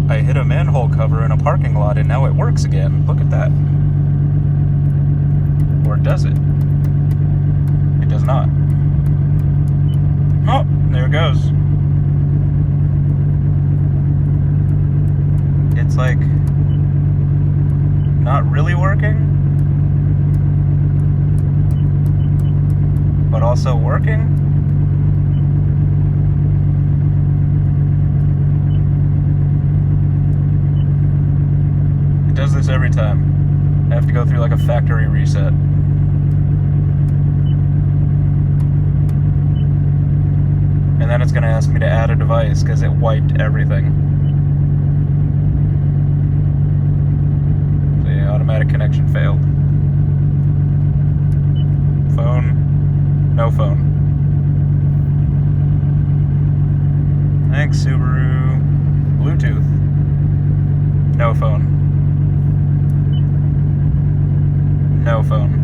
I hit a manhole cover in a parking lot and now it works again. Look at that. Or does it? It does not. Oh, there it goes. It's like not really working, but also working. It does this every time. I have to go through like a factory reset. And then it's going to ask me to add a device because it wiped everything. So yeah, automatic connection failed. Phone, no phone. Thanks, Subaru. Bluetooth, no phone. No phone.